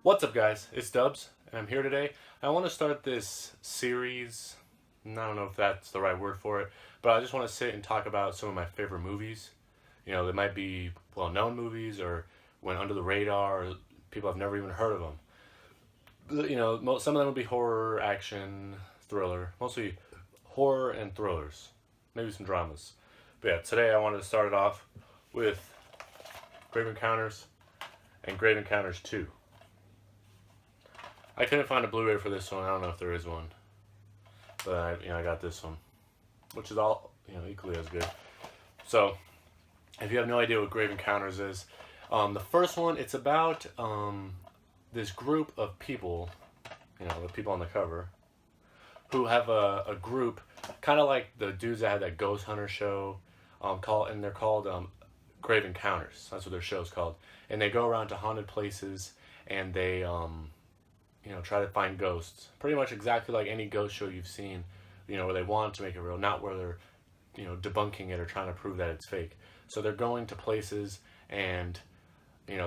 What's up, guys? It's Dubzz, and I'm here today. I want to start this series. I don't know if that's the right word for it, but I just want to sit and talk about some of my favorite movies. They might be well-known movies or went under the radar, or people have never even heard of them. Some of them will be horror, action, thriller, mostly horror and thrillers, maybe some dramas. But yeah, today I wanted to start it off with Grave Encounters and Grave Encounters 2. I couldn't find a Blu-ray for this one. I don't know if there is one, but I got this one, which is all equally as good. So, if you have no idea what Grave Encounters is, the first one, it's about this group of people, the people on the cover, who have a group, kind of like the dudes that had that Ghost Hunter show, they're called Grave Encounters. That's what their show's called, and they go around to haunted places and they try to find ghosts. Pretty much exactly like any ghost show you've seen, where they want to make it real, not where they're, debunking it or trying to prove that it's fake. So they're going to places and,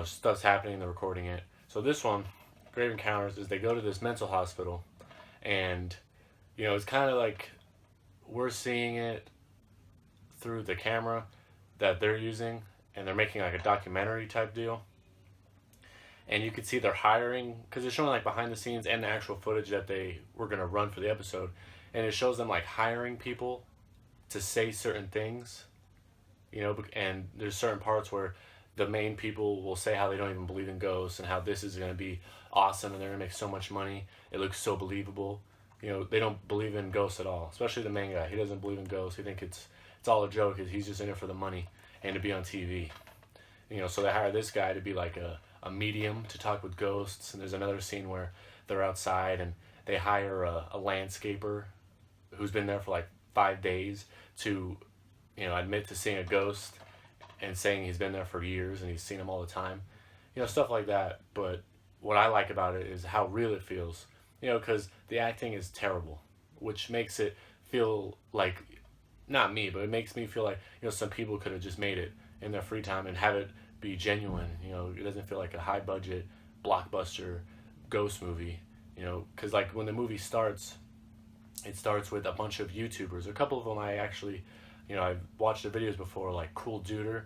stuff's happening, they're recording it. So this one, Grave Encounters, is they go to this mental hospital and, it's kind of like we're seeing it through the camera that they're using, and they're making like a documentary type deal. And you could see they're hiring, because it's showing like behind the scenes and the actual footage that they were going to run for the episode. And it shows them like hiring people to say certain things, and there's certain parts where the main people will say how they don't even believe in ghosts and how this is going to be awesome and they're going to make so much money. It looks so believable. They don't believe in ghosts at all, especially the main guy. He doesn't believe in ghosts. He thinks it's all a joke. He's just in it for the money and to be on TV. So they hire this guy to be like a medium to talk with ghosts. And there's another scene where they're outside and they hire a landscaper who's been there for like 5 days to admit to seeing a ghost and saying he's been there for years and he's seen him all the time, stuff like that. But what I like about it is how real it feels, because the acting is terrible, which makes it feel like, not me, but it makes me feel like some people could have just made it in their free time and have it be genuine. It doesn't feel like a high budget blockbuster ghost movie, because like when the movie starts, it starts with a bunch of YouTubers. A couple of them I actually, I've watched their videos before, like Cool Duder,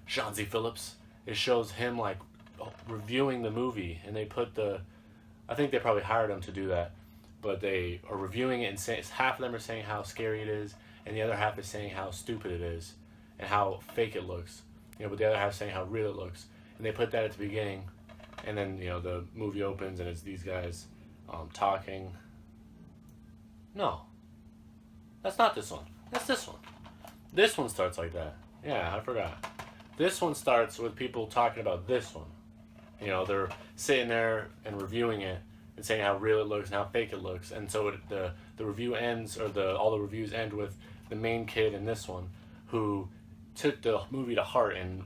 Sean Z. Phillips. It shows him like reviewing the movie, and they put I think they probably hired him to do that, but they are reviewing it and saying, half of them are saying how scary it is, and the other half is saying how stupid it is and how fake it looks. But the other half saying how real it looks. And they put that at the beginning. And then, the movie opens and it's these guys talking. No. That's not this one. That's this one. This one starts like that. Yeah, I forgot. This one starts with people talking about this one. They're sitting there and reviewing it and saying how real it looks and how fake it looks. And so the review ends, or all the reviews end with the main kid in this one who took the movie to heart and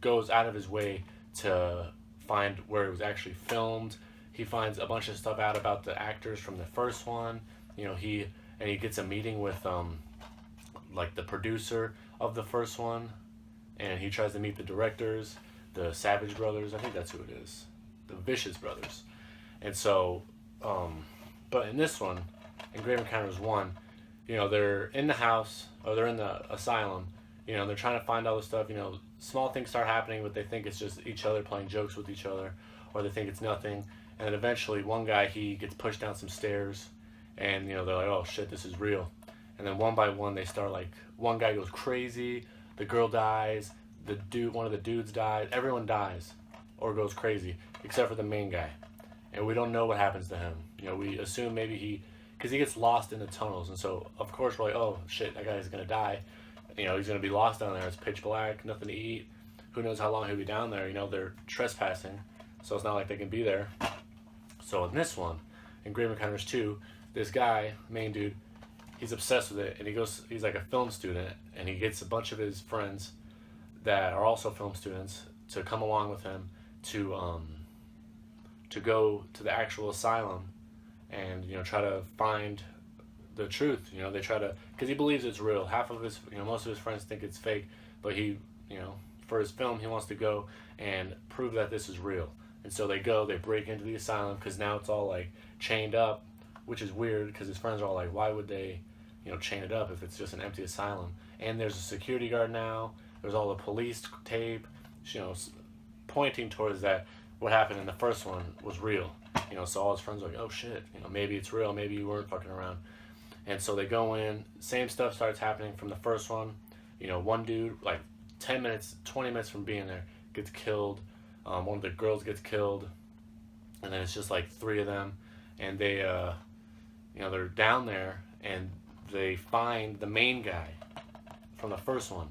goes out of his way to find where it was actually filmed. He finds a bunch of stuff out about the actors from the first one. He gets a meeting with like the producer of the first one, and he tries to meet the directors, the Savage brothers. I think that's who it is, the Vicious brothers. And so, but in this one, in Grave Encounters 1, they're in the house, or they're in the asylum. They're trying to find all this stuff. Small things start happening, but they think it's just each other playing jokes with each other, or they think it's nothing. And then eventually, one guy, he gets pushed down some stairs, and they're like, "Oh shit, this is real." And then one by one, they start like, one guy goes crazy, the girl dies, one of the dudes dies, everyone dies, or goes crazy, except for the main guy, and we don't know what happens to him. We assume maybe because he gets lost in the tunnels, and so of course we're like, "Oh shit, that guy's gonna die." He's going to be lost down there. It's pitch black, nothing to eat. Who knows how long he'll be down there. They're trespassing, so it's not like they can be there. So in this one, in Grave Encounters 2, this guy, main dude, he's obsessed with it, and he's like a film student, and he gets a bunch of his friends that are also film students to come along with him to go to the actual asylum and, try to find the truth. They try to, because he believes it's real. Half of his, most of his friends think it's fake, but he, for his film, he wants to go and prove that this is real. And so they break into the asylum because now it's all like chained up, which is weird because his friends are all like, why would they, chain it up if it's just an empty asylum? And there's a security guard now. There's all the police tape, pointing towards that what happened in the first one was real. So all his friends are like, oh shit, maybe it's real, maybe you weren't fucking around. And so they go in, same stuff starts happening from the first one. One dude, like 10 minutes, 20 minutes from being there, gets killed. One of the girls gets killed. And then it's just like 3 of them. And they, they're down there and they find the main guy from the first one.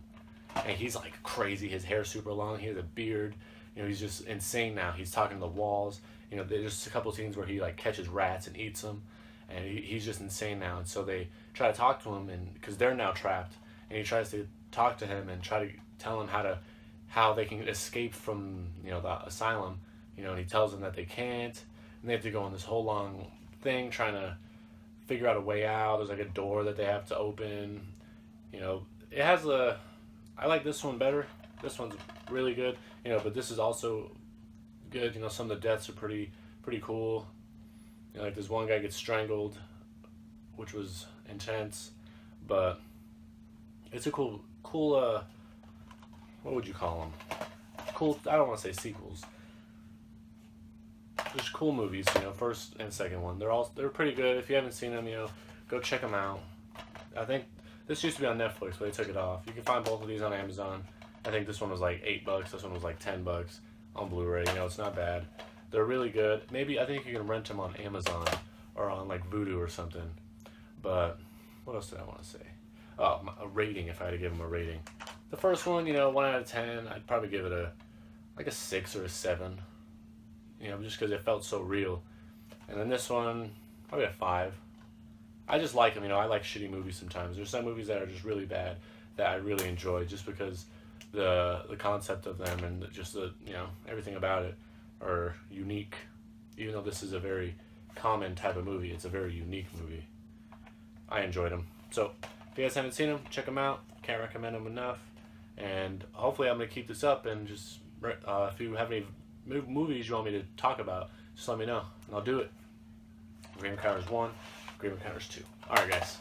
And he's like crazy. His hair's super long. He has a beard. He's just insane now. He's talking to the walls. There's just a couple scenes where he like catches rats and eats them. And he's just insane now. And so they try to talk to him, and because they're now trapped. And he tries to talk to him and try to tell him how they can escape from the asylum. And he tells them that they can't, and they have to go on this whole long thing trying to figure out a way out. There's like a door that they have to open. It has I like this one better. This one's really good. But this is also good. Some of the deaths are pretty cool. Like this one guy gets strangled, which was intense, but it's a cool. What would you call them? Cool. I don't want to say sequels. Just cool movies. First and second one. They're pretty good. If you haven't seen them, go check them out. I think this used to be on Netflix, but they took it off. You can find both of these on Amazon. I think this one was like $8. This one was like $10 on Blu-ray. It's not bad. They're really good. Maybe I think you can rent them on Amazon or on like Vudu or something. But what else did I want to say? Oh, a rating. If I had to give them a rating, the first one, 1 out of 10, I'd probably give it a 6 or a 7. Just because it felt so real. And then this one, probably a 5. I just like them. I like shitty movies sometimes. There's some movies that are just really bad that I really enjoy just because the concept of them and just the everything about it are unique. Even though this is a very common type of movie, it's a very unique movie. I enjoyed them. So if you guys haven't seen them, check them out. Can't recommend them enough. And hopefully I'm going to keep this up, and just if you have any movies you want me to talk about, just let me know and I'll do it. Grave Encounters 1, Grave Encounters 2. Alright guys.